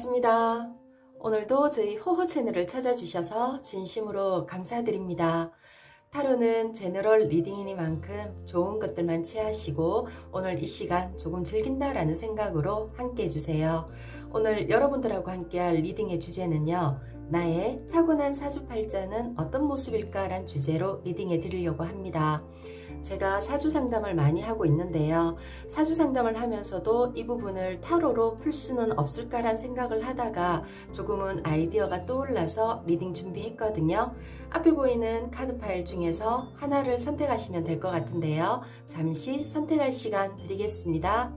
반갑습니다. 오늘도 저희 호호 채널을 찾아주셔서 진심으로 감사드립니다. 타로는 제너럴 리딩이니만큼 좋은 것들만 취하시고 오늘 이 시간 조금 즐긴다라는 생각으로 함께 해주세요. 오늘 여러분들하고 함께할 리딩의 주제는요. 나의 타고난 사주팔자는 어떤 모습일까란 주제로 리딩해 드리려고 합니다. 제가 사주 상담을 많이 하고 있는데요. 사주 상담을 하면서도 이 부분을 타로로 풀 수는 없을까란 생각을 하다가 조금은 아이디어가 떠올라서 리딩 준비했거든요. 앞에 보이는 카드 파일 중에서 하나를 선택하시면 될 것 같은데요. 잠시 선택할 시간 드리겠습니다.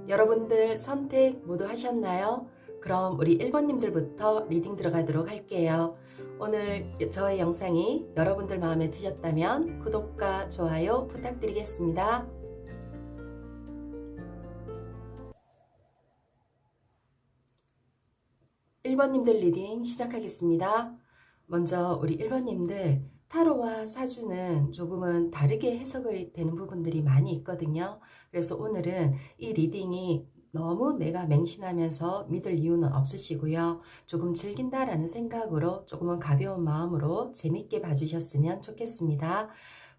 여러분들 선택 모두 하셨나요? 그럼 우리 1번님들부터 리딩 들어가도록 할게요. 오늘 저의 영상이 여러분들 마음에 드셨다면 구독과 좋아요 부탁드리겠습니다. 1번님들 리딩 시작하겠습니다. 먼저 우리 1번님들 타로와 사주는 조금은 다르게 해석이 되는 부분들이 많이 있거든요. 그래서 오늘은 이 리딩이 너무 내가 맹신하면서 믿을 이유는 없으시고요. 조금 즐긴다라는 생각으로 조금은 가벼운 마음으로 재밌게 봐주셨으면 좋겠습니다.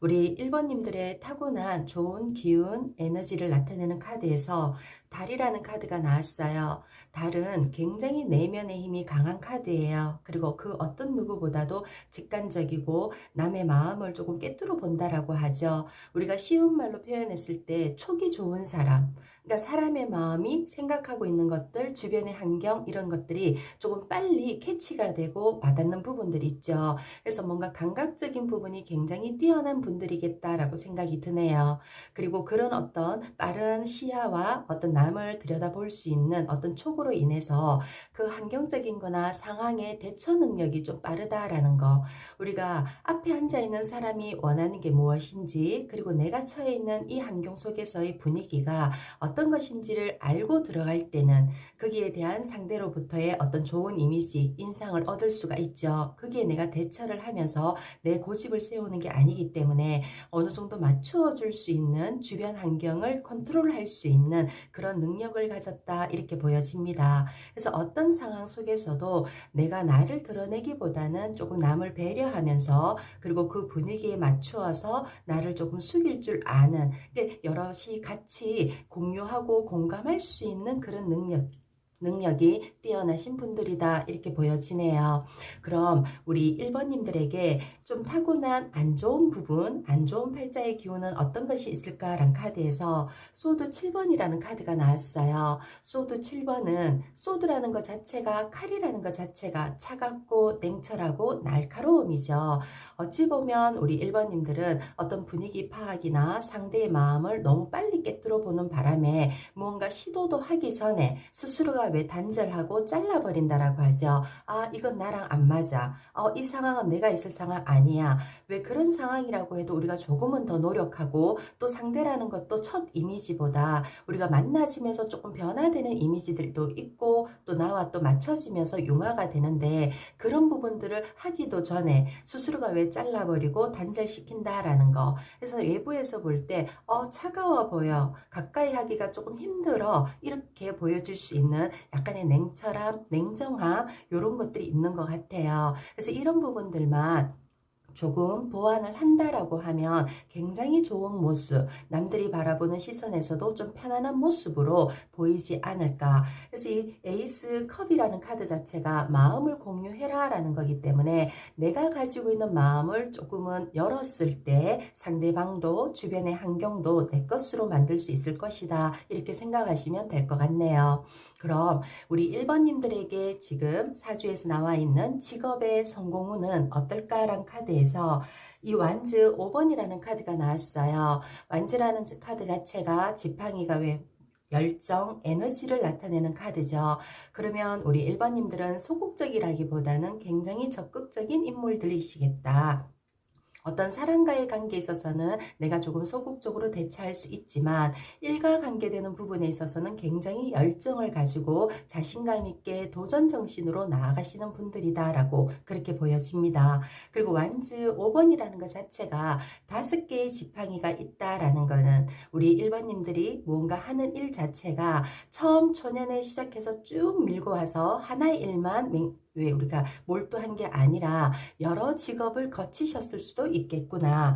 우리 1번님들의 타고난 좋은 기운, 에너지를 나타내는 카드에서 달이라는 카드가 나왔어요. 달은 굉장히 내면의 힘이 강한 카드예요. 그리고 그 어떤 누구보다도 직관적이고 남의 마음을 조금 꿰뚫어 본다라고 하죠. 우리가 쉬운 말로 표현했을 때 촉이 좋은 사람, 그러니까 사람의 마음이 생각하고 있는 것들, 주변의 환경 이런 것들이 조금 빨리 캐치가 되고 와닿는 부분들이 있죠. 그래서 뭔가 감각적인 부분이 굉장히 뛰어난 분들이겠다라고 생각이 드네요. 그리고 그런 어떤 빠른 시야와 어떤 남을 들여다볼 수 있는 어떤 촉으로 인해서 그 환경적인 거나 상황의 대처 능력이 좀 빠르다라는 거, 우리가 앞에 앉아있는 사람이 원하는 게 무엇인지, 그리고 내가 처해 있는 이 환경 속에서의 분위기가 어떤 것인지를 알고 들어갈 때는 거기에 대한 상대로부터의 어떤 좋은 이미지, 인상을 얻을 수가 있죠. 거기에 내가 대처를 하면서 내 고집을 세우는 게 아니기 때문에 어느 정도 맞추어 줄 수 있는 주변 환경을 컨트롤할 수 있는 그런 능력을 가졌다 이렇게 보여집니다. 그래서 어떤 상황 속에서도 내가 나를 드러내기보다는 조금 남을 배려하면서 그리고 그 분위기에 맞추어서 나를 조금 숙일 줄 아는, 여럿이 같이 공유하고 공감할 수 있는 그런 능력이 뛰어나신 분들이다 이렇게 보여지네요. 그럼 우리 1번님들에게 좀 타고난 안 좋은 부분, 안 좋은 팔자의 기운은 어떤 것이 있을까란 카드에서 소드 7번이라는 카드가 나왔어요. 소드 7번은 소드라는 것 자체가, 칼이라는 것 자체가 차갑고 냉철하고 날카로움이죠. 어찌 보면 우리 1번님들은 어떤 분위기 파악이나 상대의 마음을 너무 빨리 꿰뚫어 보는 바람에 무언가 시도도 하기 전에 스스로가 왜 단절하고 잘라버린다라고 하죠. 아, 이건 나랑 안 맞아. 이 상황은 내가 있을 상황 아니야. 왜 그런 상황이라고 해도 우리가 조금은 더 노력하고, 또 상대라는 것도 첫 이미지보다 우리가 만나지면서 조금 변화되는 이미지들도 있고, 또 나와 또 맞춰지면서 융화가 되는데, 그런 부분들을 하기도 전에 스스로가 왜 잘라버리고 단절시킨다라는 거. 그래서 외부에서 볼 때 차가워 보여, 가까이 하기가 조금 힘들어, 이렇게 보여줄 수 있는 약간의 냉철함, 냉정함 이런 것들이 있는 것 같아요. 그래서 이런 부분들만 조금 보완을 한다라고 하면 굉장히 좋은 모습, 남들이 바라보는 시선에서도 좀 편안한 모습으로 보이지 않을까. 그래서 이 에이스 컵이라는 카드 자체가 마음을 공유해라 라는 거기 때문에 내가 가지고 있는 마음을 조금은 열었을 때 상대방도 주변의 환경도 내 것으로 만들 수 있을 것이다 이렇게 생각하시면 될 것 같네요. 그럼 우리 1번님들에게 지금 사주에서 나와 있는 직업의 성공운은 어떨까란 카드에서 이 완즈 5번이라는 카드가 나왔어요. 완즈라는 카드 자체가 지팡이가 왜 열정, 에너지를 나타내는 카드죠. 그러면 우리 1번님들은 소극적이라기보다는 굉장히 적극적인 인물들이시겠다. 어떤 사람과의 관계에 있어서는 내가 조금 소극적으로 대처할 수 있지만 일과 관계되는 부분에 있어서는 굉장히 열정을 가지고 자신감 있게 도전 정신으로 나아가시는 분들이다라고 그렇게 보여집니다. 그리고 완즈 5번이라는 것 자체가 5개의 지팡이가 있다라는 거는 우리 1번님들이 무언가 하는 일 자체가 처음 초년에 시작해서 쭉 밀고 와서 하나의 일만 왜 우리가 몰두한 게 아니라 여러 직업을 거치셨을 수도 있겠구나.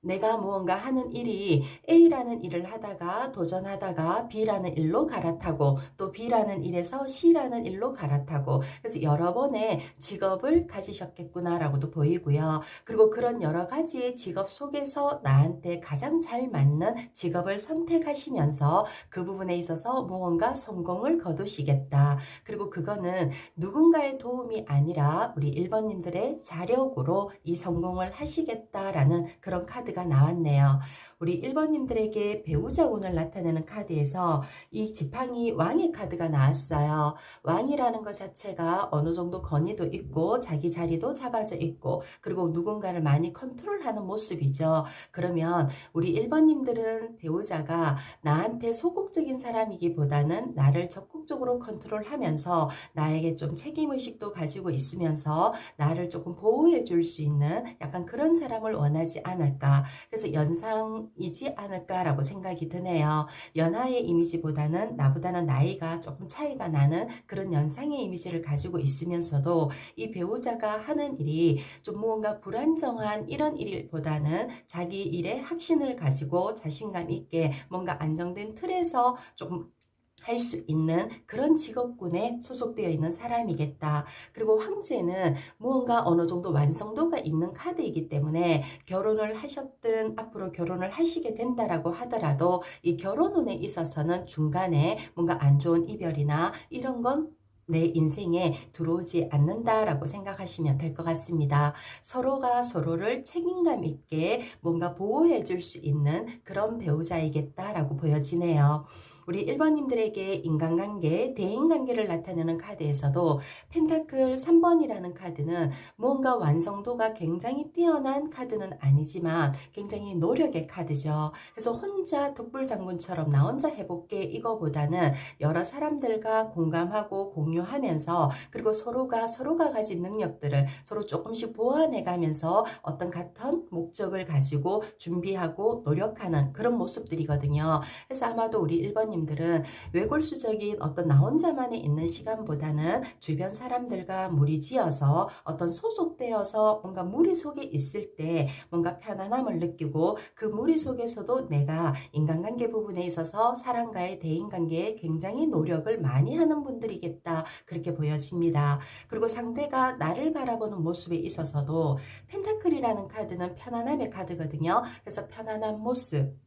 내가 무언가 하는 일이 A라는 일을 하다가 도전하다가 B라는 일로 갈아타고 또 B라는 일에서 C라는 일로 갈아타고 그래서 여러 번의 직업을 가지셨겠구나라고도 보이고요. 그리고 그런 여러 가지의 직업 속에서 나한테 가장 잘 맞는 직업을 선택하시면서 그 부분에 있어서 무언가 성공을 거두시겠다. 그리고 그거는 누군가의 도움이 아니라 우리 1번님들의 자력으로 이 성공을 하시겠다라는 그런 카드가 나왔네요. 우리 1번님들에게 배우자 운을 나타내는 카드에서 이 지팡이 왕의 카드가 나왔어요. 왕이라는 것 자체가 어느 정도 권위도 있고 자기 자리도 잡아져 있고 그리고 누군가를 많이 컨트롤하는 모습이죠. 그러면 우리 1번님들은 배우자가 나한테 소극적인 사람이기보다는 나를 적극적으로 컨트롤하면서 나에게 좀 책임의식도 가지고 있으면서 나를 조금 보호해 줄 수 있는 약간 그런 사람을 원하지 않을까. 그래서 연상이지 않을까라고 생각이 드네요. 연하의 이미지보다는 나보다는 나이가 조금 차이가 나는 그런 연상의 이미지를 가지고 있으면서도 이 배우자가 하는 일이 좀 무언가 불안정한 이런 일보다는 자기 일에 확신을 가지고 자신감 있게 뭔가 안정된 틀에서 조금 할 수 있는 그런 직업군에 소속되어 있는 사람이겠다. 그리고 황제는 무언가 어느 정도 완성도가 있는 카드이기 때문에 결혼을 하셨든 앞으로 결혼을 하시게 된다라고 하더라도 이 결혼운에 있어서는 중간에 뭔가 안 좋은 이별이나 이런 건 내 인생에 들어오지 않는다라고 생각하시면 될 것 같습니다. 서로가 서로를 책임감 있게 뭔가 보호해 줄 수 있는 그런 배우자이겠다라고 보여지네요. 우리 1번님들에게 인간관계, 대인관계를 나타내는 카드에서도 펜타클 3번이라는 카드는 무언가 완성도가 굉장히 뛰어난 카드는 아니지만 굉장히 노력의 카드죠. 그래서 혼자 독불장군처럼 나 혼자 해볼게 이거보다는 여러 사람들과 공감하고 공유하면서 그리고 서로가 가진 능력들을 서로 조금씩 보완해가면서 어떤 같은 목적을 가지고 준비하고 노력하는 그런 모습들이거든요. 그래서 아마도 우리 1번님 들은 외골수적인 어떤 나 혼자만의 있는 시간보다는 주변 사람들과 무리지어서 어떤 소속되어서 뭔가 무리 속에 있을 때 뭔가 편안함을 느끼고 그 무리 속에서도 내가 인간관계 부분에 있어서 사람과의 대인관계에 굉장히 노력을 많이 하는 분들이겠다 그렇게 보여집니다. 그리고 상대가 나를 바라보는 모습에 있어서도 펜타클이라는 카드는 편안함의 카드거든요. 그래서 편안한 모습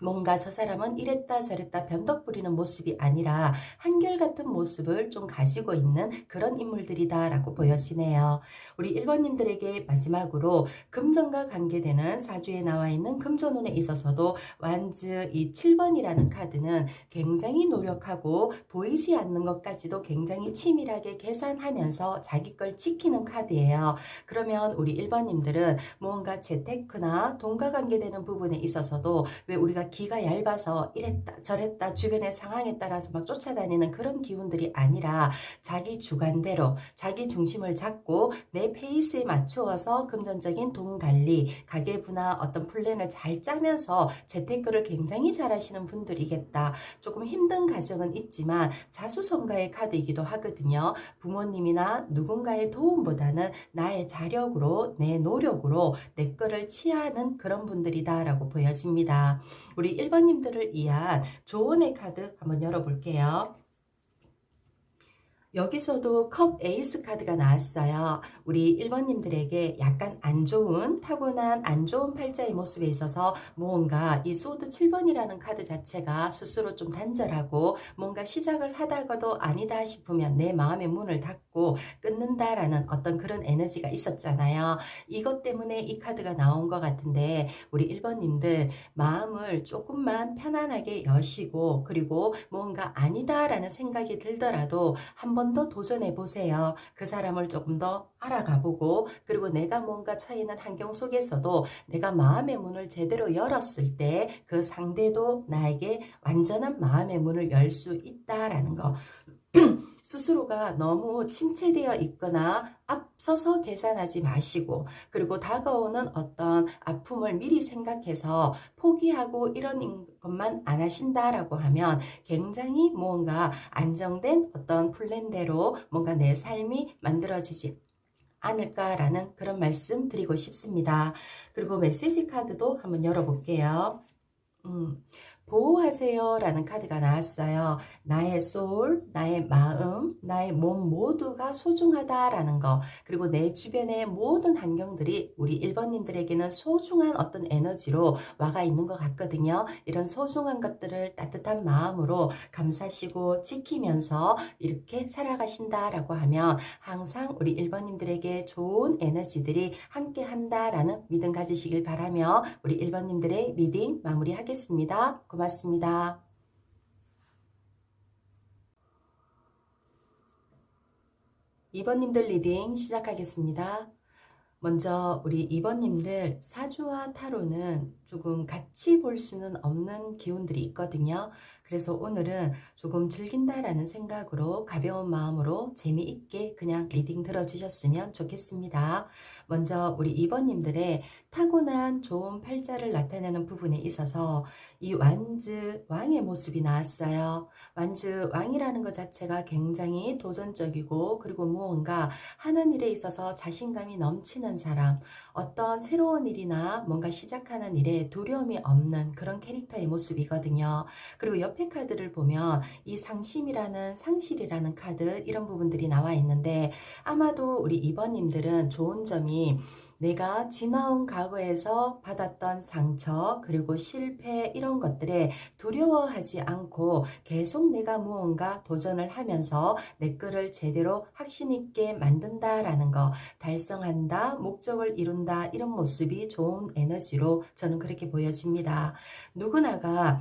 뭔가 저 사람은 이랬다 저랬다 변덕 부리는 모습이 아니라 한결같은 모습을 좀 가지고 있는 그런 인물들이다 라고 보여지네요. 우리 1번님들에게 마지막으로 금전과 관계되는 사주에 나와 있는 금전운에 있어서도 완즈 이 7번이라는 카드는 굉장히 노력하고 보이지 않는 것까지도 굉장히 치밀하게 계산하면서 자기 걸 지키는 카드예요. 그러면 우리 1번님들은 무언가 재테크나 돈과 관계되는 부분에 있어서도 왜 우리가 기가 얇아서 이랬다 저랬다 주변의 상황에 따라서 막 쫓아다니는 그런 기운들이 아니라 자기 주관대로 자기 중심을 잡고 내 페이스에 맞추어서 금전적인 돈 관리, 가계부나 어떤 플랜을 잘 짜면서 재테크를 굉장히 잘 하시는 분들이겠다. 조금 힘든 가정은 있지만 자수성가의 카드이기도 하거든요. 부모님이나 누군가의 도움보다는 나의 자력으로 내 노력으로 내 거를 취하는 그런 분들이다라고 보여집니다. 우리 1번님들을 위한 조언의 카드 한번 열어볼게요. 여기서도 컵 에이스 카드가 나왔어요. 우리 1번님들에게 약간 안 좋은 타고난 안 좋은 팔자의 모습에 있어서 무언가 이 소드 7번이라는 카드 자체가 스스로 좀 단절하고 뭔가 시작을 하다가도 아니다 싶으면 내 마음의 문을 닫고 끊는다라는 어떤 그런 에너지가 있었잖아요. 이것 때문에 이 카드가 나온 것 같은데 우리 1번님들 마음을 조금만 편안하게 여시고 그리고 뭔가 아니다라는 생각이 들더라도 한 번 번 더 도전해 보세요. 그 사람을 조금 더 알아가 보고, 그리고 내가 뭔가 처해 있는 환경 속에서도 내가 마음의 문을 제대로 열었을 때 그 상대도 나에게 완전한 마음의 문을 열 수 있다라는 거. 스스로가 너무 침체되어 있거나 앞서서 계산하지 마시고, 그리고 다가오는 어떤 아픔을 미리 생각해서 포기하고 이런 것만 안 하신다라고 하면 굉장히 무언가 안정된 어떤 플랜대로 뭔가 내 삶이 만들어지지 않을까라는 그런 말씀 드리고 싶습니다. 그리고 메시지 카드도 한번 열어볼게요. 보호하세요 라는 카드가 나왔어요. 나의 소울, 나의 마음, 나의 몸 모두가 소중하다라는 거, 그리고 내 주변의 모든 환경들이 우리 1번님들에게는 소중한 어떤 에너지로 와가 있는 것 같거든요. 이런 소중한 것들을 따뜻한 마음으로 감사시고 지키면서 이렇게 살아가신다라고 하면 항상 우리 1번님들에게 좋은 에너지들이 함께 한다라는 믿음 가지시길 바라며 우리 1번님들의 리딩 마무리하겠습니다. 고맙습니다. 2번님들 리딩 시작하겠습니다. 먼저 우리 2번님들 사주와 타로는 조금 같이 볼 수는 없는 기운들이 있거든요. 그래서 오늘은 조금 즐긴다라는 생각으로 가벼운 마음으로 재미있게 그냥 리딩 들어주셨으면 좋겠습니다. 먼저 우리 2번님들의 타고난 좋은 팔자를 나타내는 부분에 있어서 이 완즈 왕의 모습이 나왔어요. 완즈 왕이라는 것 자체가 굉장히 도전적이고, 그리고 무언가 하는 일에 있어서 자신감이 넘치는 사람, 어떤 새로운 일이나 뭔가 시작하는 일에 두려움이 없는 그런 캐릭터의 모습이거든요. 그리고 옆에 카드를 보면 이 상심이라는 상실이라는 카드, 이런 부분들이 나와 있는데, 아마도 우리 2번님들은 좋은 점이 내가 지나온 과거에서 받았던 상처, 그리고 실패, 이런 것들에 두려워하지 않고 계속 내가 무언가 도전을 하면서 내 거를 제대로 확신 있게 만든다라는 거, 달성한다, 목적을 이룬다, 이런 모습이 좋은 에너지로 저는 그렇게 보여집니다. 누구나가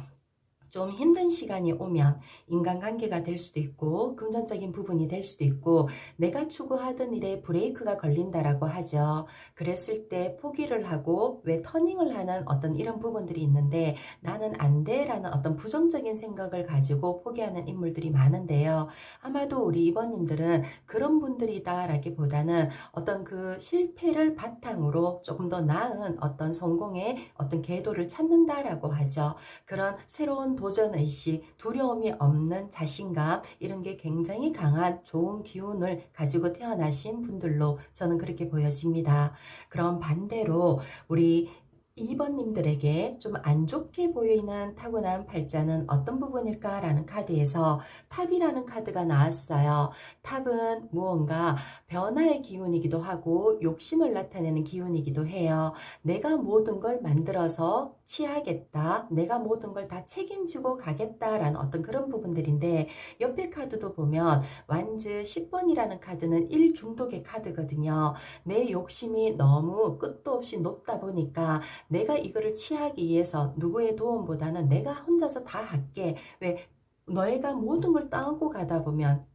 좀 힘든 시간이 오면 인간관계가 될 수도 있고 금전적인 부분이 될 수도 있고 내가 추구하던 일에 브레이크가 걸린다라고 하죠. 그랬을 때 포기를 하고 왜 터닝을 하는 어떤 이런 부분들이 있는데, 나는 안 돼라는 어떤 부정적인 생각을 가지고 포기하는 인물들이 많은데요. 아마도 우리 이번님들은 그런 분들이다라기보다는 어떤 그 실패를 바탕으로 조금 더 나은 어떤 성공의 어떤 궤도를 찾는다라고 하죠. 그런 새로운 도전의식, 두려움이 없는 자신감, 이런 게 굉장히 강한 좋은 기운을 가지고 태어나신 분들로 저는 그렇게 보여집니다. 그럼 반대로 우리 2번님들에게 좀 안 좋게 보이는 타고난 팔자는 어떤 부분일까라는 카드에서 탑이라는 카드가 나왔어요. 탑은 무언가 변화의 기운이기도 하고 욕심을 나타내는 기운이기도 해요. 내가 모든 걸 만들어서 취하겠다, 내가 모든 걸 다 책임지고 가겠다라는 어떤 그런 부분들인데, 옆에 카드도 보면 완즈 10번이라는 카드는 일중독의 카드거든요. 내 욕심이 너무 끝도 없이 높다 보니까 내가 이거를 취하기 위해서 누구의 도움보다는 내가 혼자서 다 할게. 왜 너희가 모든 걸 따고 가다 보면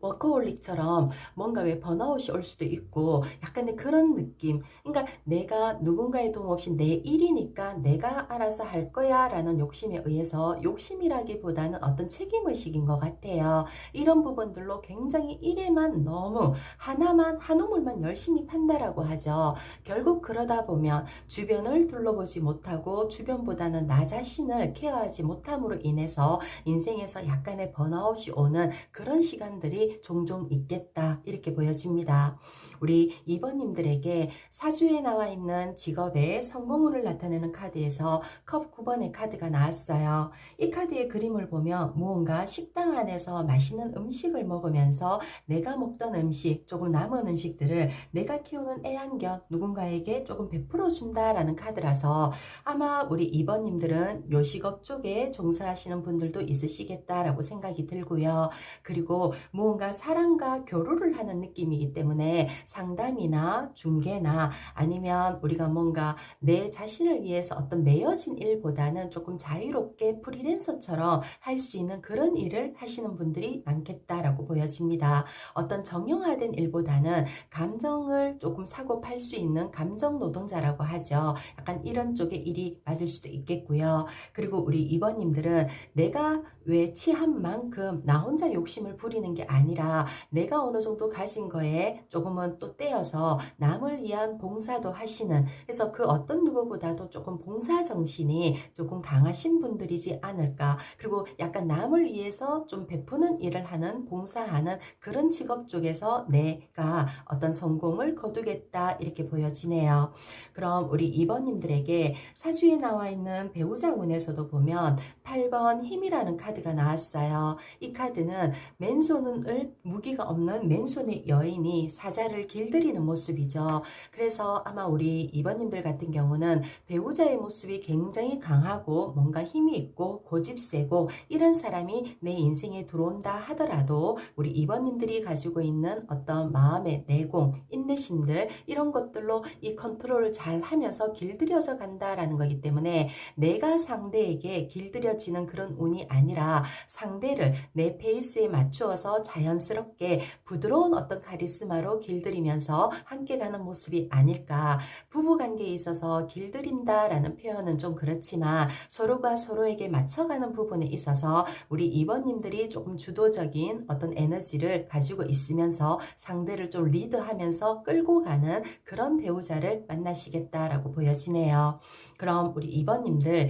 워커홀릭처럼 뭔가 왜 번아웃이 올 수도 있고 약간의 그런 느낌. 그러니까 내가 누군가의 도움 없이 내 일이니까 내가 알아서 할 거야 라는 욕심에 의해서, 욕심이라기보다는 어떤 책임의식인 것 같아요. 이런 부분들로 굉장히 일에만 너무 하나만 한 우물만 열심히 판다라고 하죠. 결국 그러다 보면 주변을 둘러보지 못하고 주변보다는 나 자신을 케어하지 못함으로 인해서 인생에서 약간의 번아웃이 오는 그런 시간들이 종종 있겠다, 이렇게 보여집니다. 우리 2번님들에게 사주에 나와 있는 직업의 성공운을 나타내는 카드에서 컵 9번의 카드가 나왔어요. 이 카드의 그림을 보면 무언가 식당 안에서 맛있는 음식을 먹으면서 내가 먹던 음식, 조금 남은 음식들을 내가 키우는 애완견 누군가에게 조금 베풀어 준다라는 카드라서 아마 우리 2번님들은 요식업 쪽에 종사하시는 분들도 있으시겠다라고 생각이 들고요. 그리고 무언가 뭔가 사람과 교류를 하는 느낌이기 때문에 상담이나 중개나 아니면 우리가 뭔가 내 자신을 위해서 어떤 매여진 일보다는 조금 자유롭게 프리랜서처럼 할 수 있는 그런 일을 하시는 분들이 많겠다라고 보여집니다. 어떤 정형화된 일보다는 감정을 조금 사고 팔 수 있는 감정 노동자라고 하죠. 약간 이런 쪽의 일이 맞을 수도 있겠고요. 그리고 우리 이번님들은 내가 왜 취한 만큼 나 혼자 욕심을 부리는 게 아니라 내가 어느 정도 가진 거에 조금은 또 떼어서 남을 위한 봉사도 하시는, 그래서 그 어떤 누구보다도 조금 봉사 정신이 조금 강하신 분들이지 않을까. 그리고 약간 남을 위해서 좀 베푸는 일을 하는, 봉사하는 그런 직업 쪽에서 내가 어떤 성공을 거두겠다 이렇게 보여지네요. 그럼 우리 2번님들에게 사주에 나와 있는 배우자 운에서도 보면 8번 힘이라는 카드가 나왔어요. 이 카드는 맨손을 무기가 없는 맨손의 여인이 사자를 길들이는 모습이죠. 그래서 아마 우리 2번님들 같은 경우는 배우자의 모습이 굉장히 강하고 뭔가 힘이 있고 고집세고 이런 사람이 내 인생에 들어온다 하더라도 우리 2번님들이 가지고 있는 어떤 마음의 내공, 인내심들 이런 것들로 이 컨트롤을 잘 하면서 길들여져 간다라는 거기 때문에 내가 상대에게 길들여지는 그런 운이 아니라 상대를 내 페이스에 맞추어서 자연스럽게 부드러운 어떤 카리스마로 길들이면서 함께 가는 모습이 아닐까. 부부관계에 있어서 길들인다라는 표현은 좀 그렇지만 서로가 서로에게 맞춰가는 부분에 있어서 우리 2번님들이 조금 주도적인 어떤 에너지를 가지고 있으면서 상대를 좀 리드하면서 끌고 가는 그런 배우자를 만나시겠다라고 보여지네요. 그럼 우리 2번님들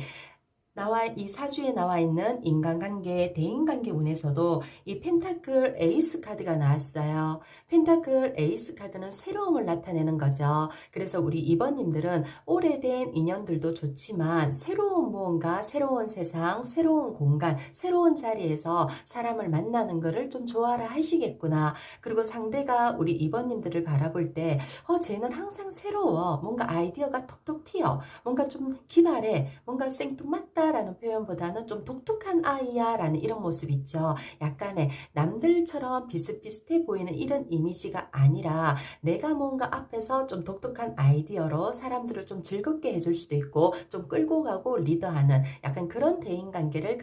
이 사주에 나와 있는 인간관계, 대인관계 운에서도 이 펜타클 에이스 카드가 나왔어요. 펜타클 에이스 카드는 새로움을 나타내는 거죠. 그래서 우리 2번님들은 오래된 인연들도 좋지만 새로운 무언가, 새로운 세상, 새로운 공간, 새로운 자리에서 사람을 만나는 거를 좀 좋아라 하시겠구나. 그리고 상대가 우리 2번님들을 바라볼 때 쟤는 항상 새로워. 뭔가 아이디어가 톡톡 튀어. 뭔가 좀 기발해. 뭔가 생뚱맞다 라는 표현보다는 좀 독특한 아이야 라는 이런 모습 있죠. 약간의 남들처럼 비슷비슷해 보이는 이런 이미지가 아니라 내가 뭔가 앞에서 좀 독특한 아이디어로 사람들을 좀 즐겁게 해줄 수도 있고 좀 끌고 가고 리더하는 약간 그런 대인관계를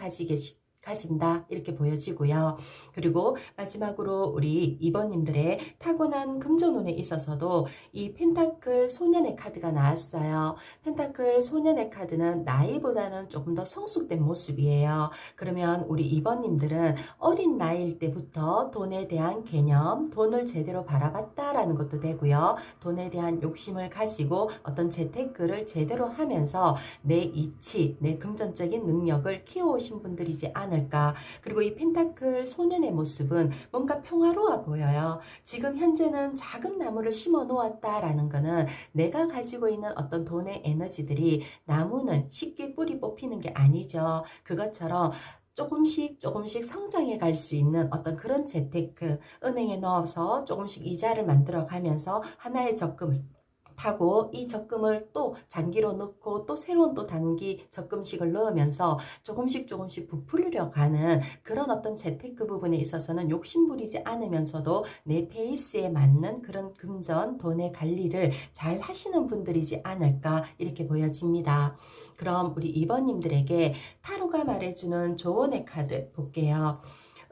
가진다 이렇게 보여지고요. 그리고 마지막으로 우리 2번님들의 타고난 금전운에 있어서도 이 펜타클 소년의 카드가 나왔어요. 펜타클 소년의 카드는 나이보다는 조금 더 성숙된 모습이에요. 그러면 우리 2번님들은 어린 나이일 때부터 돈에 대한 개념, 돈을 제대로 바라봤다라는 것도 되고요. 돈에 대한 욕심을 가지고 어떤 재테크를 제대로 하면서 내 이치, 내 금전적인 능력을 키워오신 분들이지 않을까. 그리고 이 펜타클 소년의 모습은 뭔가 평화로워 보여요. 지금 현재는 작은 나무를 심어 놓았다라는 거는 내가 가지고 있는 어떤 돈의 에너지들이 나무는 쉽게 뿌리 뽑히는 게 아니죠. 그것처럼 조금씩 조금씩 성장해 갈 수 있는 어떤 그런 재테크, 은행에 넣어서 조금씩 이자를 만들어 가면서 하나의 적금을 타고 이 적금을 또 장기로 넣고 또 새로운 또 단기 적금식을 넣으면서 조금씩 조금씩 부풀려 가는 그런 어떤 재테크 부분에 있어서는 욕심 부리지 않으면서도 내 페이스에 맞는 그런 금전, 돈의 관리를 잘 하시는 분들이지 않을까 이렇게 보여집니다. 그럼 우리 2번님들에게 타로가 말해주는 조언의 카드 볼게요.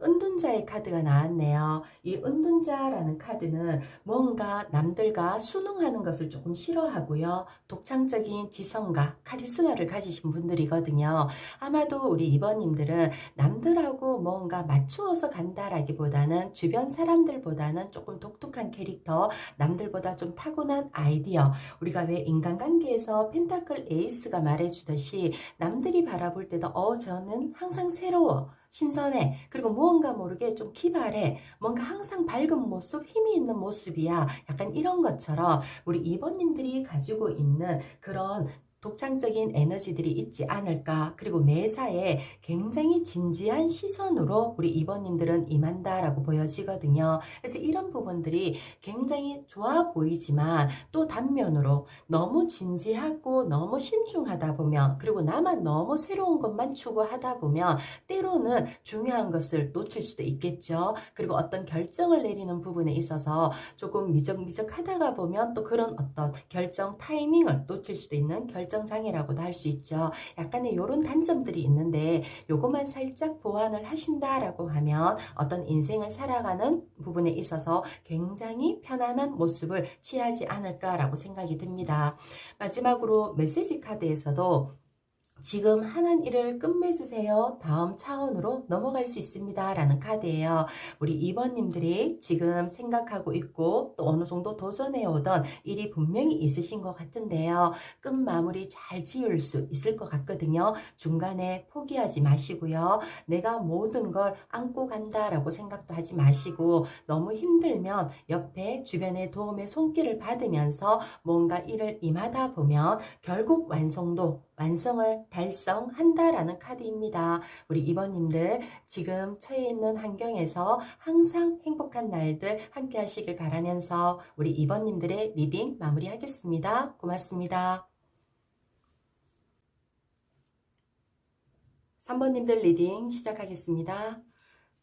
은둔자의 카드가 나왔네요. 이 은둔자라는 카드는 뭔가 남들과 순응하는 것을 조금 싫어하고요. 독창적인 지성과 카리스마를 가지신 분들이거든요. 아마도 우리 2번님들은 남들하고 뭔가 맞추어서 간다라기보다는 주변 사람들보다는 조금 독특한 캐릭터, 남들보다 좀 타고난 아이디어, 우리가 왜 인간관계에서 펜타클 에이스가 말해주듯이 남들이 바라볼 때도 저는 항상 새로워. 신선해. 그리고 무언가 모르게 좀 기발해. 뭔가 항상 밝은 모습, 힘이 있는 모습이야. 약간 이런 것처럼 우리 2번님들이 가지고 있는 그런 독창적인 에너지들이 있지 않을까. 그리고 매사에 굉장히 진지한 시선으로 우리 2번님들은 임한다라고 보여지거든요. 그래서 이런 부분들이 굉장히 좋아 보이지만 또 단면으로 너무 진지하고 너무 신중하다 보면, 그리고 나만 너무 새로운 것만 추구하다 보면 때로는 중요한 것을 놓칠 수도 있겠죠. 그리고 어떤 결정을 내리는 부분에 있어서 조금 미적미적하다가 보면 또 그런 어떤 결정 타이밍을 놓칠 수도 있는 결정장애라고도 할 수 있죠. 약간의 이런 단점들이 있는데 요것만 살짝 보완을 하신다라고 하면 어떤 인생을 살아가는 부분에 있어서 굉장히 편안한 모습을 취하지 않을까라고 생각이 듭니다. 마지막으로 메시지 카드에서도 지금 하는 일을 끝맺으세요. 다음 차원으로 넘어갈 수 있습니다. 라는 카드예요. 우리 2번님들이 지금 생각하고 있고 또 어느 정도 도전해 오던 일이 분명히 있으신 것 같은데요. 끝 마무리 잘 지을 수 있을 것 같거든요. 중간에 포기하지 마시고요. 내가 모든 걸 안고 간다라고 생각도 하지 마시고 너무 힘들면 옆에 주변의 도움의 손길을 받으면서 뭔가 일을 임하다 보면 결국 완성을 달성한다라는 카드입니다. 우리 2번님들 지금 처해 있는 환경에서 항상 행복한 날들 함께 하시길 바라면서 우리 2번님들의 리딩 마무리하겠습니다. 고맙습니다. 3번님들 리딩 시작하겠습니다.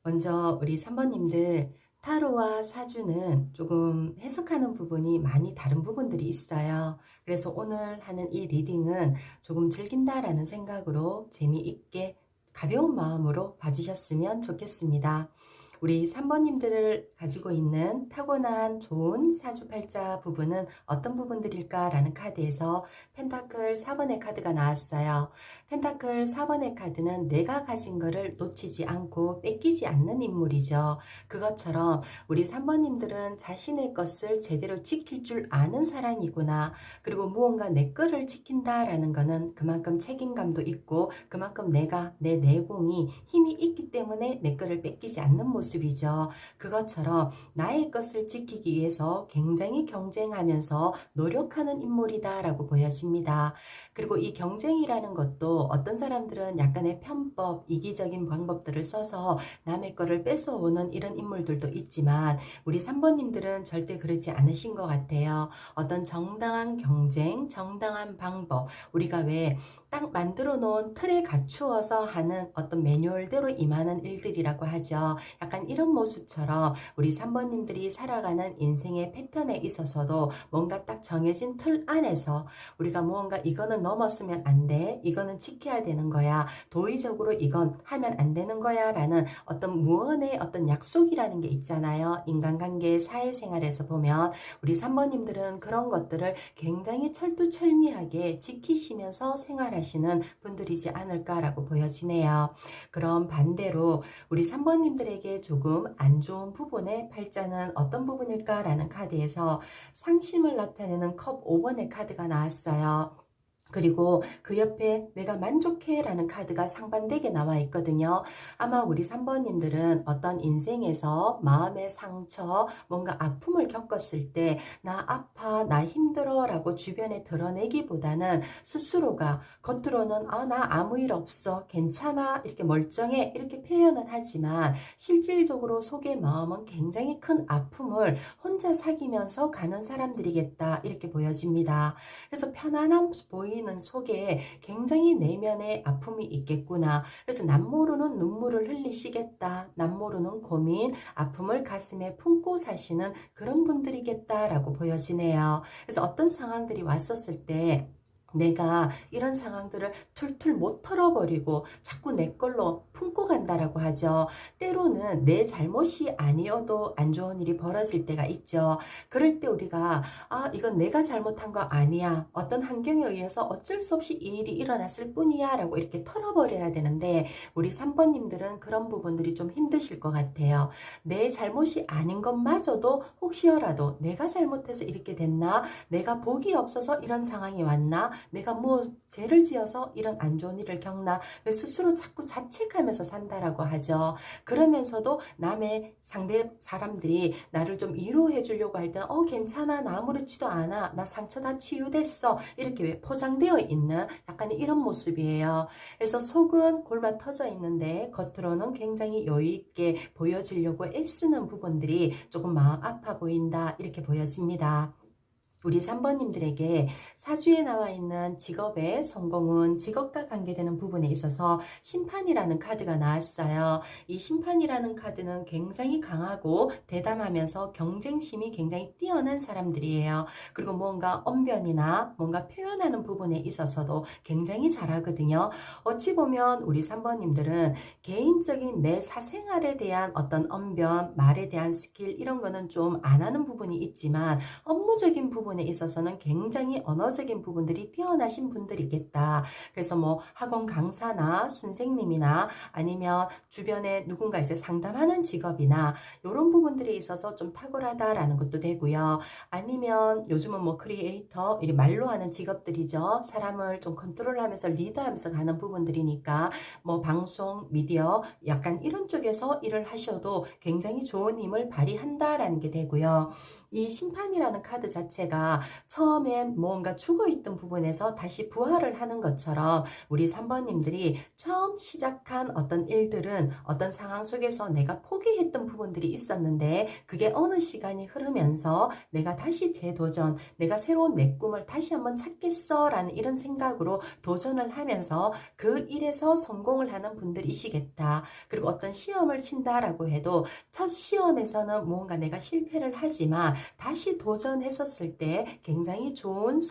먼저 우리 3번님들 타로와 사주는 조금 해석하는 부분이 많이 다른 부분들이 있어요. 그래서 오늘 하는 이 리딩은 조금 즐긴다라는 생각으로 재미있게 가벼운 마음으로 봐주셨으면 좋겠습니다. 우리 3번님들을 가지고 있는 타고난 좋은 사주팔자 부분은 어떤 부분들일까라는 카드에서 펜타클 4번의 카드가 나왔어요. 펜타클 4번의 카드는 내가 가진 거를 놓치지 않고 뺏기지 않는 인물이죠. 그것처럼 우리 3번님들은 자신의 것을 제대로 지킬 줄 아는 사람이구나. 그리고 무언가 내 거를 지킨다라는 거는 그만큼 책임감도 있고 그만큼 내가 내 내공이 힘이 있기 때문에 내 거를 뺏기지 않는 모습이죠. 그것처럼 나의 것을 지키기 위해서 굉장히 경쟁하면서 노력하는 인물이다라고 보여집니다. 그리고 이 경쟁이라는 것도 어떤 사람들은 약간의 편법, 이기적인 방법들을 써서 남의 거를 뺏어오는 이런 인물들도 있지만 우리 3번님들은 절대 그러지 않으신 것 같아요. 어떤 정당한 경쟁, 정당한 방법, 우리가 왜 딱 만들어 놓은 틀에 갖추어서 하는 어떤 매뉴얼대로 임하는 일들이라고 하죠. 약간 이런 모습처럼 우리 3번님들이 살아가는 인생의 패턴에 있어서도 뭔가 딱 정해진 틀 안에서 우리가 무언가 이거는 넘었으면 안 돼, 이거는 지켜야 되는 거야, 도의적으로 이건 하면 안 되는 거야 라는 어떤 무언의 어떤 약속이라는 게 있잖아요. 인간관계, 사회생활에서 보면 우리 3번님들은 그런 것들을 굉장히 철두철미하게 지키시면서 생활하시는 분들이지 않을까라고 보여지네요. 그럼 반대로 우리 3번님들에게 조금 안 좋은 부분의 팔자는 어떤 부분일까라는 카드에서 상심을 나타내는 컵 5번의 카드가 나왔어요. 그리고 그 옆에 내가 만족해 라는 카드가 상반되게 나와 있거든요. 아마 우리 3번님들은 어떤 인생에서 마음의 상처, 뭔가 아픔을 겪었을 때 나 아파, 나 힘들어 라고 주변에 드러내기보다는 스스로가 겉으로는 나 아무 일 없어, 괜찮아, 이렇게 멀쩡해 이렇게 표현은 하지만 실질적으로 속의 마음은 굉장히 큰 아픔을 혼자 사귀면서 가는 사람들이겠다 이렇게 보여집니다. 그래서 편안함 보이는 속에 굉장히 내면의 아픔이 있겠구나. 그래서 남모르는 눈물을 흘리시겠다. 남모르는 고민, 아픔을 가슴에 품고 사시는 그런 분들이겠다라고 보여지네요. 그래서 어떤 상황들이 왔었을 때 내가 이런 상황들을 툴툴 못 털어버리고 자꾸 내 걸로 품고 간다라고 하죠. 때로는 내 잘못이 아니어도 안 좋은 일이 벌어질 때가 있죠. 그럴 때 우리가 이건 내가 잘못한 거 아니야, 어떤 환경에 의해서 어쩔 수 없이 이 일이 일어났을 뿐이야 라고 이렇게 털어버려야 되는데 우리 3번님들은 그런 부분들이 좀 힘드실 것 같아요. 내 잘못이 아닌 것마저도 혹시여라도 내가 잘못해서 이렇게 됐나, 내가 복이 없어서 이런 상황이 왔나, 내가 뭐 죄를 지어서 이런 안 좋은 일을 겪나? 왜 스스로 자꾸 자책하면서 산다라고 하죠. 그러면서도 남의 상대 사람들이 나를 좀 위로해 주려고 할 때는 괜찮아, 나 아무렇지도 않아, 나 상처 다 치유됐어, 이렇게 왜 포장되어 있는 약간 이런 모습이에요. 그래서 속은 골마 터져 있는데 겉으로는 굉장히 여유 있게 보여지려고 애쓰는 부분들이 조금 마음 아파 보인다, 이렇게 보여집니다. 우리 3번님들에게 사주에 나와 있는 직업의 성공은 직업과 관계되는 부분에 있어서 심판이라는 카드가 나왔어요. 이 심판이라는 카드는 굉장히 강하고 대담하면서 경쟁심이 굉장히 뛰어난 사람들이에요. 그리고 뭔가 언변이나 뭔가 표현하는 부분에 있어서도 굉장히 잘하거든요. 어찌 보면 우리 3번님들은 개인적인 내 사생활에 대한 어떤 언변, 말에 대한 스킬 이런 거는 좀 안 하는 부분이 있지만 업무적인 부분에 있어서는 굉장히 언어적인 부분들이 뛰어나신 분들이겠다. 그래서 뭐 학원 강사나 선생님이나 아니면 주변에 누군가 이제 상담하는 직업이나 이런 부분들에 있어서 좀 탁월하다라는 것도 되고요. 아니면 요즘은 뭐 크리에이터, 이 말로 하는 직업들이죠. 사람을 좀 컨트롤하면서 리드하면서 가는 부분들이니까 뭐 방송, 미디어 약간 이런 쪽에서 일을 하셔도 굉장히 좋은 힘을 발휘한다라는 게 되고요. 이 심판이라는 카드 자체가 처음엔 뭔가 죽어있던 부분에서 다시 부활을 하는 것처럼 우리 3번님들이 처음 시작한 어떤 일들은 어떤 상황 속에서 내가 포기했던 부분들이 있었는데 그게 어느 시간이 흐르면서 내가 다시 재도전, 내가 새로운 내 꿈을 다시 한번 찾겠어 라는 이런 생각으로 도전을 하면서 그 일에서 성공을 하는 분들이시겠다. 그리고 어떤 시험을 친다라고 해도 첫 시험에서는 뭔가 내가 실패를 하지만 다시 도전했었을 때 굉장히 좋은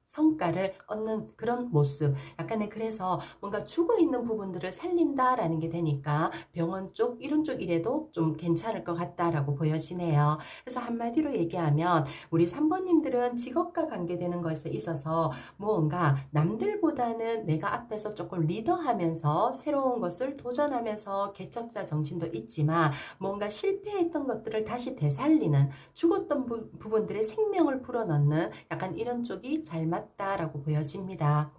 성과를 얻는 그런 모습. 약간의 그래서 뭔가 죽어있는 부분들을 살린다라는 게 되니까 병원 쪽, 이런 쪽 일에도 좀 괜찮을 것 같다라고 보여지네요. 그래서 한마디로 얘기하면 우리 3번님들은 직업과 관계되는 것에 있어서 무언가 남들보다는 내가 앞에서 조금 리더하면서 새로운 것을 도전하면서 개척자 정신도 있지만 뭔가 실패했던 것들을 다시 되살리는 죽었던 부분들의 생명을 불어넣는 약간 이런 쪽이 잘 맞다라고 보여집니다.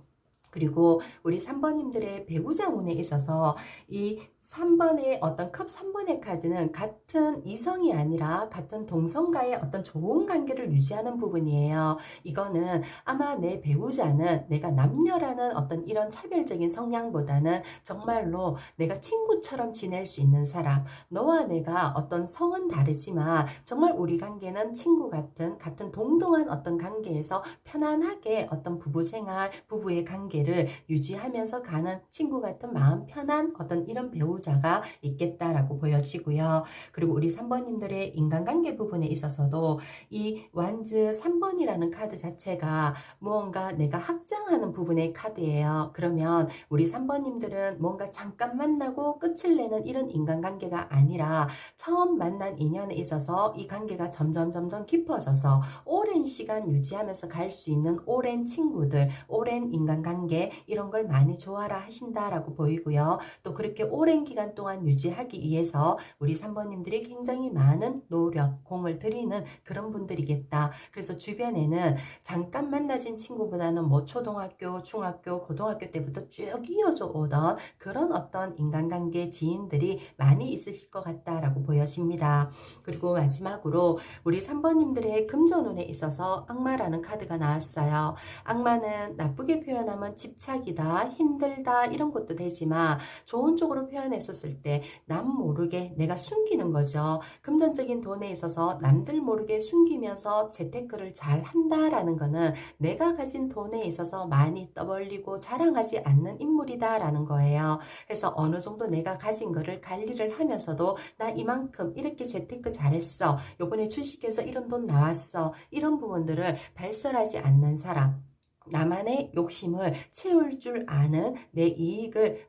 그리고 우리 3번님들의 배우자 운에 있어서 이 3번의 어떤 컵 3번의 카드는 같은 이성이 아니라 같은 동성과의 어떤 좋은 관계를 유지하는 부분이에요. 이거는 아마 내 배우자는 내가 남녀라는 어떤 이런 차별적인 성향보다는 정말로 내가 친구처럼 지낼 수 있는 사람, 너와 내가 어떤 성은 다르지만 정말 우리 관계는 친구 같은 동등한 어떤 관계에서 편안하게 어떤 부부 생활, 부부의 관계를 유지하면서 가는 친구 같은 마음 편한 어떤 이런 배우자가 있겠다라고 보여지고요. 그리고 우리 3번님들의 인간관계 부분에 있어서도 이 완즈 3번이라는 카드 자체가 무언가 내가 확장하는 부분의 카드예요. 그러면 우리 3번님들은 뭔가 잠깐 만나고 끝을 내는 이런 인간관계가 아니라 처음 만난 인연에 있어서 이 관계가 점점 깊어져서 오랜 시간 유지하면서 갈 수 있는 오랜 친구들, 오랜 인간관계 이런 걸 많이 좋아라 하신다라고 보이고요. 또 그렇게 오랜 기간 동안 유지하기 위해서 우리 3번님들이 굉장히 많은 노력, 공을 들이는 그런 분들이겠다. 그래서 주변에는 잠깐 만나진 친구보다는 뭐 초등학교, 중학교, 고등학교 때부터 쭉 이어져 오던 그런 어떤 인간관계 지인들이 많이 있으실 것 같다라고 보여집니다. 그리고 마지막으로 우리 3번님들의 금전운에 있어서 악마라는 카드가 나왔어요. 악마는 나쁘게 표현하면 집착이다, 힘들다 이런 것도 되지만 좋은 쪽으로 표현했었을 때 남 모르게 내가 숨기는 거죠. 금전적인 돈에 있어서 남들 모르게 숨기면서 재테크를 잘 한다라는 거는 내가 가진 돈에 있어서 많이 떠벌리고 자랑하지 않는 인물이다라는 거예요. 그래서 어느 정도 내가 가진 거를 관리를 하면서도 나 이만큼 이렇게 재테크 잘했어, 요번에 주식에서 이런 돈 나왔어, 이런 부분들을 발설하지 않는 사람, 나만의 욕심을 채울 줄 아는 내 이익을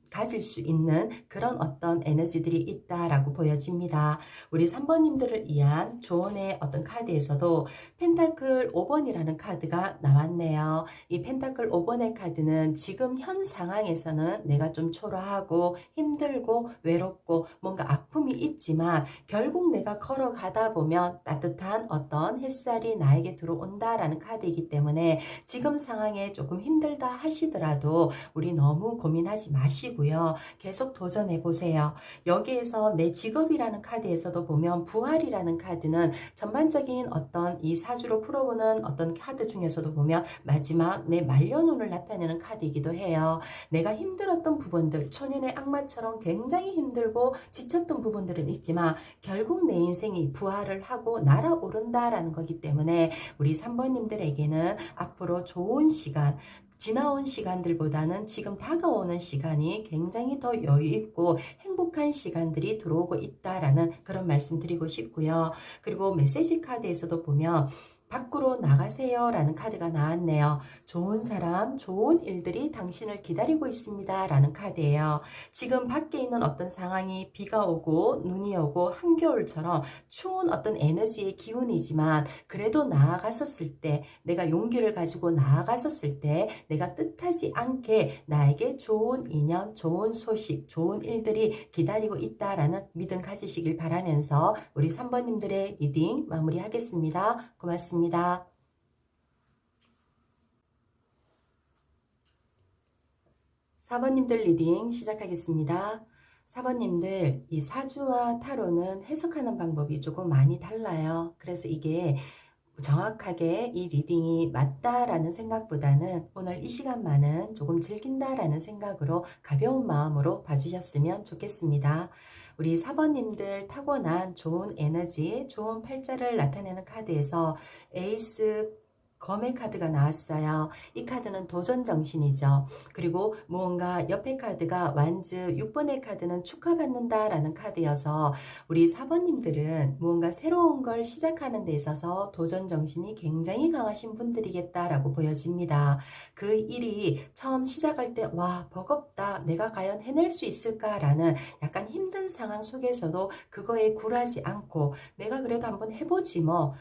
가질 수 있는 그런 어떤 에너지들이 있다라고 보여집니다. 우리 3번님들을 위한 조언의 어떤 카드에서도 펜타클 5번이라는 카드가 나왔네요. 이 펜타클 5번의 카드는 지금 현 상황에서는 내가 좀 초라하고 힘들고 외롭고 뭔가 아픔이 있지만 결국 내가 걸어가다 보면 따뜻한 어떤 햇살이 나에게 들어온다라는 카드이기 때문에 지금 상황에 조금 힘들다 하시더라도 우리 너무 고민하지 마시고요. 계속 도전해 보세요. 여기에서 내 직업이라는 카드에서도 보면 부활이라는 카드는 전반적인 어떤 이 사주로 풀어보는 어떤 카드 중에서도 보면 마지막 내 말년운을 나타내는 카드이기도 해요. 내가 힘들었던 부분들, 초년의 악마처럼 굉장히 힘들고 지쳤던 부분들은 있지만 결국 내 인생이 부활을 하고 날아오른다라는 거기 때문에 우리 3번님들에게는 앞으로 좋은 시간, 지나온 시간들보다는 지금 다가오는 시간이 굉장히 더 여유있고 행복한 시간들이 들어오고 있다라는 그런 말씀 드리고 싶고요. 그리고 메시지 카드에서도 보면 밖으로 나가세요 라는 카드가 나왔네요. 좋은 사람, 좋은 일들이 당신을 기다리고 있습니다 라는 카드예요. 지금 밖에 있는 어떤 상황이 비가 오고 눈이 오고 한겨울처럼 추운 어떤 에너지의 기운이지만 그래도 나아갔었을 때, 내가 용기를 가지고 나아갔었을 때 내가 뜻하지 않게 나에게 좋은 인연, 좋은 소식, 좋은 일들이 기다리고 있다라는 믿음 가지시길 바라면서 우리 3번님들의 리딩 마무리하겠습니다. 고맙습니다. 4번님들 리딩 시작하겠습니다. 4번님들, 이 사주와 타로는 해석하는 방법이 조금 많이 달라요. 그래서 이게 정확하게 이 리딩이 맞다라는 생각보다는 오늘 이 시간만은 조금 즐긴다라는 생각으로 가벼운 마음으로 봐주셨으면 좋겠습니다. 우리 4번님들 타고난 좋은 에너지, 좋은 팔자를 나타내는 카드에서 에이스 검의 카드가 나왔어요. 이 카드는 도전 정신이죠. 그리고 무언가 옆에 카드가 완즈 6번의 카드는 축하받는다 라는 카드여서 우리 4번님들은 무언가 새로운 걸 시작하는 데 있어서 도전 정신이 굉장히 강하신 분들이겠다라고 보여집니다. 그 일이 처음 시작할 때 와 버겁다, 내가 과연 해낼 수 있을까라는 약간 힘든 상황 속에서도 그거에 굴하지 않고 내가 그래도 한번 해보지 뭐,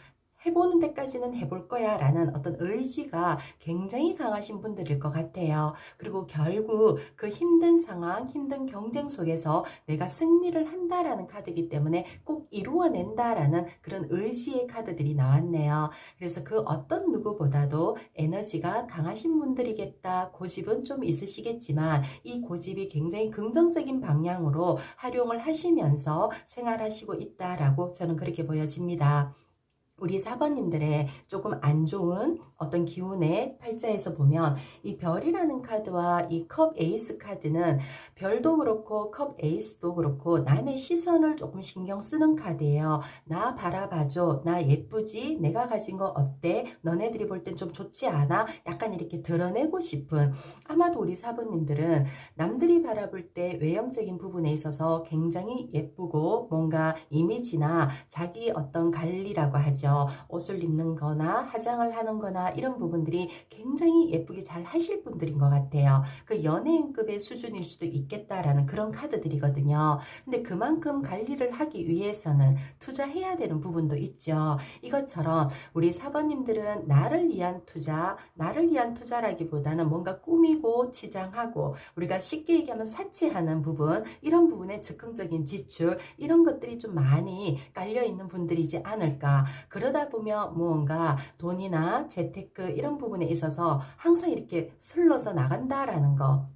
해보는 데까지는 해볼 거야 라는 어떤 의지가 굉장히 강하신 분들일 것 같아요. 그리고 결국 그 힘든 상황, 힘든 경쟁 속에서 내가 승리를 한다라는 카드이기 때문에 꼭 이루어낸다라는 그런 의지의 카드들이 나왔네요. 그래서 그 어떤 누구보다도 에너지가 강하신 분들이겠다. 고집은 좀 있으시겠지만 이 고집이 굉장히 긍정적인 방향으로 활용을 하시면서 생활하시고 있다라고 저는 그렇게 보여집니다. 우리 4번님들의 조금 안 좋은 어떤 기운의 팔자에서 보면 이 별이라는 카드와 이 컵 에이스 카드는 별도 그렇고 컵 에이스도 그렇고 남의 시선을 조금 신경 쓰는 카드예요. 나 바라봐줘, 나 예쁘지, 내가 가진 거 어때, 너네들이 볼 땐 좀 좋지 않아, 약간 이렇게 드러내고 싶은, 아마도 우리 4번님들은 남들이 바라볼 때 외형적인 부분에 있어서 굉장히 예쁘고 뭔가 이미지나 자기 어떤 관리라고 하죠. 옷을 입는 거나 화장을 하는 거나 이런 부분들이 굉장히 예쁘게 잘 하실 분들인 것 같아요. 그 연예인급의 수준일 수도 있겠다라는 그런 카드들이거든요. 근데 그만큼 관리를 하기 위해서는 투자해야 되는 부분도 있죠. 이것처럼 우리 4번님들은 나를 위한 투자, 나를 위한 투자라기보다는 뭔가 꾸미고 치장하고 우리가 쉽게 얘기하면 사치하는 부분, 이런 부분에 즉흥적인 지출, 이런 것들이 좀 많이 깔려있는 분들이지 않을까. 그러다 보면 무언가 돈이나 재테크 이런 부분에 있어서 항상 이렇게 슬러서 나간다라는 거,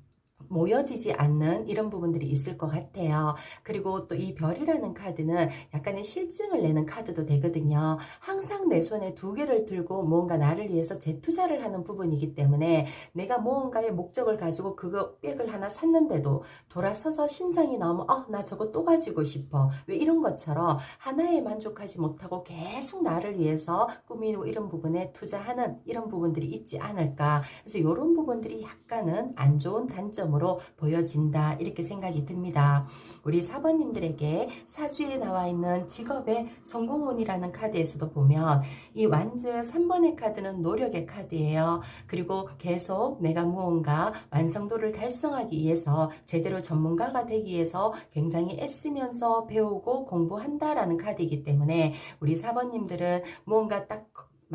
모여지지 않는 이런 부분들이 있을 것 같아요. 그리고 또 이 별이라는 카드는 약간의 실증을 내는 카드도 되거든요. 항상 내 손에 두 개를 들고 무언가 나를 위해서 재투자를 하는 부분이기 때문에 내가 무언가의 목적을 가지고 그거 백을 하나 샀는데도 돌아서서 신상이 나오면 나 저거 또 가지고 싶어. 왜 이런 것처럼 하나에 만족하지 못하고 계속 나를 위해서 꾸미고 이런 부분에 투자하는 이런 부분들이 있지 않을까. 그래서 이런 부분들이 약간은 안 좋은 단점으로 인성으로 보여진다 이렇게 생각이 듭니다. 우리 4번님들에게 사주에 나와 있는 직업의 성공운이라는 카드에서도 보면 이 완즈 3번의 카드는 노력의 카드예요. 그리고 계속 내가 무언가 완성도를 달성하기 위해서 제대로 전문가가 되기 위해서 굉장히 애쓰면서 배우고 공부한다라는 카드이기 때문에 우리 4번님들은 무언가 딱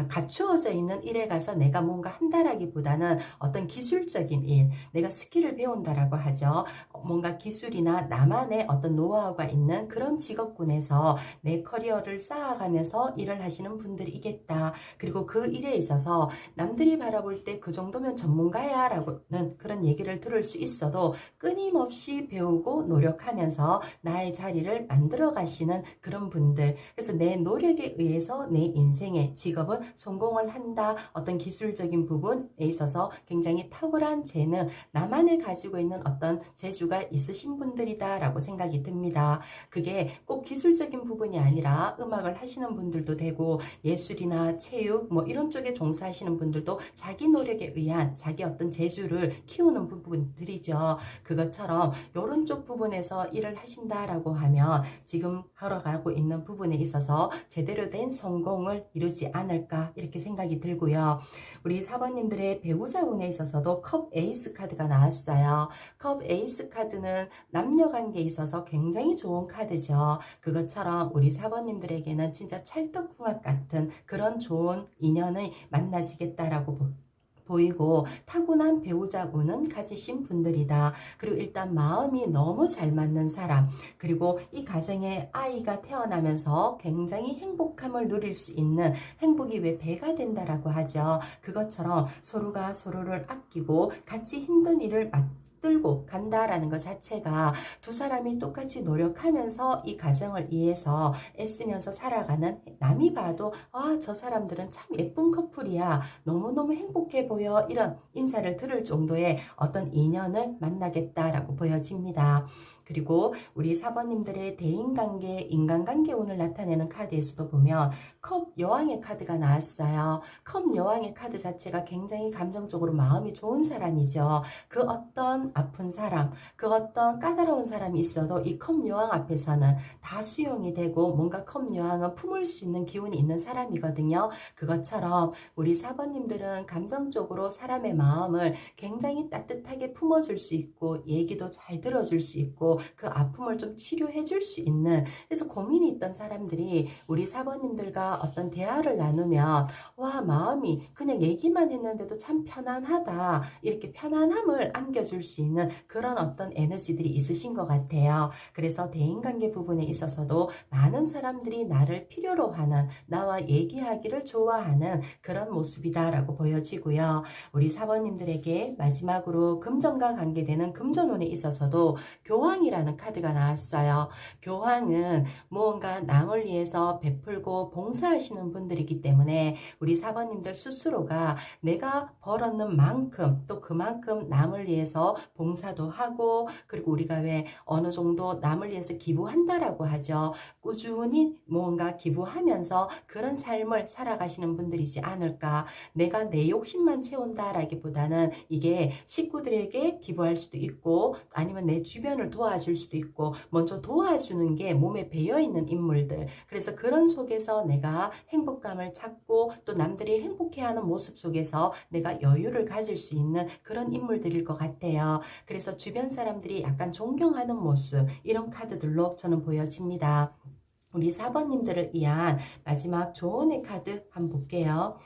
갖추어져 있는 일에 가서 내가 뭔가 한다라기보다는 어떤 기술적인 일, 내가 스킬을 배운다라고 하죠. 뭔가 기술이나 나만의 어떤 노하우가 있는 그런 직업군에서 내 커리어를 쌓아가면서 일을 하시는 분들이겠다. 그리고 그 일에 있어서 남들이 바라볼 때 그 정도면 전문가야 라고는 그런 얘기를 들을 수 있어도 끊임없이 배우고 노력하면서 나의 자리를 만들어 가시는 그런 분들. 그래서 내 노력에 의해서 내 인생의 직업은 성공을 한다. 어떤 기술적인 부분에 있어서 굉장히 탁월한 재능, 나만의 가지고 있는 어떤 재주가 있으신 분들이다 라고 생각이 듭니다. 그게 꼭 기술적인 부분이 아니라 음악을 하시는 분들도 되고 예술이나 체육 뭐 이런 쪽에 종사하시는 분들도 자기 노력에 의한 자기 어떤 재주를 키우는 부분들이죠. 그것처럼 이런 쪽 부분에서 일을 하신다라고 하면 지금 하러 가고 있는 부분에 있어서 제대로 된 성공을 이루지 않을까 이렇게 생각이 들고요. 우리 4번님들의 배우자 운에 있어서도 컵 에이스 카드가 나왔어요. 컵 에이스 카드는 남녀 관계에 있어서 굉장히 좋은 카드죠. 그것처럼 우리 4번님들에게는 진짜 찰떡궁합 같은 그런 좋은 인연을 만나시겠다라고 보이고 타고난 배우자 운은 가지신 분들이다. 그리고 일단 마음이 너무 잘 맞는 사람, 그리고 이 가정에 아이가 태어나면서 굉장히 행복함을 누릴 수 있는, 행복이 왜 배가 된다라고 하죠. 그것처럼 서로가 서로를 아끼고 같이 힘든 일을 들고 간다라는 것 자체가 두 사람이 똑같이 노력하면서 이 가정을 위해서 애쓰면서 살아가는, 남이 봐도 아, 저 사람들은 참 예쁜 커플이야, 너무너무 행복해 보여, 이런 인사를 들을 정도의 어떤 인연을 만나겠다라고 보여집니다. 그리고 우리 4번님들의 대인관계, 인간관계 운을 나타내는 카드에서도 보면 컵 여왕의 카드가 나왔어요. 컵 여왕의 카드 자체가 굉장히 감정적으로 마음이 좋은 사람이죠. 그 어떤 아픈 사람, 그 어떤 까다로운 사람이 있어도 이 컵 여왕 앞에서는 다 수용이 되고 뭔가 컵 여왕은 품을 수 있는 기운이 있는 사람이거든요. 그것처럼 우리 4번님들은 감정적으로 사람의 마음을 굉장히 따뜻하게 품어줄 수 있고 얘기도 잘 들어줄 수 있고 그 아픔을 좀 치료해 줄 수 있는, 그래서 고민이 있던 사람들이 우리 4번님들과 어떤 대화를 나누면 와, 마음이 그냥 얘기만 했는데도 참 편안하다, 이렇게 편안함을 안겨줄 수 있는 그런 어떤 에너지들이 있으신 것 같아요. 그래서 대인관계 부분에 있어서도 많은 사람들이 나를 필요로 하는, 나와 얘기하기를 좋아하는 그런 모습이다라고 보여지고요. 우리 4번님들에게 마지막으로 금전과 관계되는 금전운에 있어서도 교황이라는 카드가 나왔어요. 교황은 무언가 남을 위해서 베풀고 봉사하시는 분들이기 때문에 우리 4번님들 스스로가 내가 벌었는 만큼 또 그만큼 남을 위해서 봉사도 하고, 그리고 우리가 왜 어느 정도 남을 위해서 기부한다라고 하죠. 꾸준히 무언가 기부하면서 그런 삶을 살아가시는 분들이지 않을까. 내가 내 욕심만 채운다라기보다는 이게 식구들에게 기부할 수도 있고 아니면 내 주변을 도와줄 수도 있고, 먼저 도와주는 게 몸에 배어있는 인물들, 그래서 그런 속에서 내가 행복감을 찾고 또 남들이 행복해하는 모습 속에서 내가 여유를 가질 수 있는 그런 인물들일 것 같아요. 그래서 주변 사람들이 약간 존경하는 모습, 이런 카드들로 저는 보여집니다. 우리 4번님들을 위한 마지막 조언의 카드 한번 볼게요.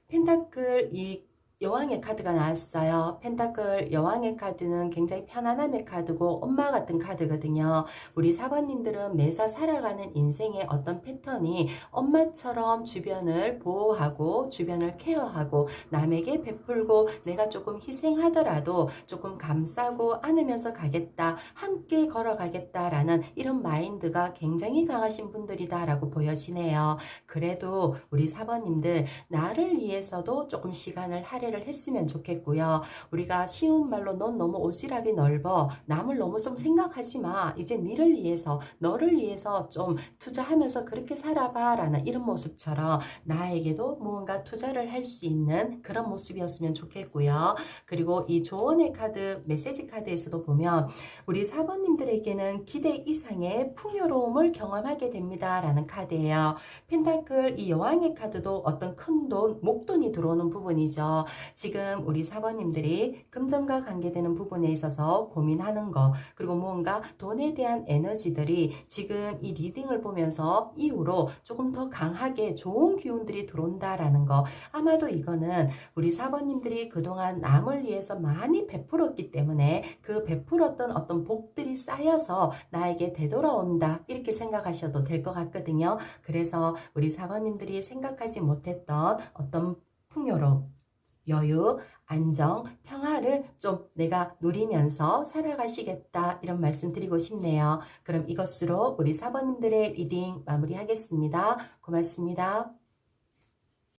펜타클 이 여왕의 카드가 나왔어요. 펜타클 여왕의 카드는 굉장히 편안함의 카드고 엄마 같은 카드거든요. 우리 4번님들은 매사 살아가는 인생의 어떤 패턴이 엄마처럼 주변을 보호하고 주변을 케어하고 남에게 베풀고 내가 조금 희생하더라도 조금 감싸고 안으면서 가겠다, 함께 걸어가겠다라는 이런 마인드가 굉장히 강하신 분들이다라고 보여지네요. 그래도 우리 4번님들 나를 위해서도 조금 시간을 할애 이해를 했으면 좋겠고요. 우리가 쉬운 말로 넌 너무 오지랖이 넓어. 남을 너무 좀 생각하지 마. 이제 니를 위해서, 너를 위해서 좀 투자하면서 그렇게 살아봐. 라는 이런 모습처럼 나에게도 무언가 투자를 할 수 있는 그런 모습이었으면 좋겠고요. 그리고 이 조언의 카드, 메시지 카드에서도 보면 우리 사번님들에게는 기대 이상의 풍요로움을 경험하게 됩니다. 라는 카드예요. 펜타클 이 여왕의 카드도 어떤 큰 돈, 목돈이 들어오는 부분이죠. 지금 우리 사번님들이 금전과 관계되는 부분에 있어서 고민하는 거, 그리고 무언가 돈에 대한 에너지들이 지금 이 리딩을 보면서 이후로 조금 더 강하게 좋은 기운들이 들어온다라는 거. 아마도 이거는 우리 사번님들이 그동안 남을 위해서 많이 베풀었기 때문에 그 베풀었던 어떤 복들이 쌓여서 나에게 되돌아온다, 이렇게 생각하셔도 될 것 같거든요. 그래서 우리 사번님들이 생각하지 못했던 어떤 풍요로움, 여유, 안정, 평화를 좀 내가 누리면서 살아가시겠다, 이런 말씀 드리고 싶네요. 그럼 이것으로 우리 사번님들의 리딩 마무리하겠습니다. 고맙습니다.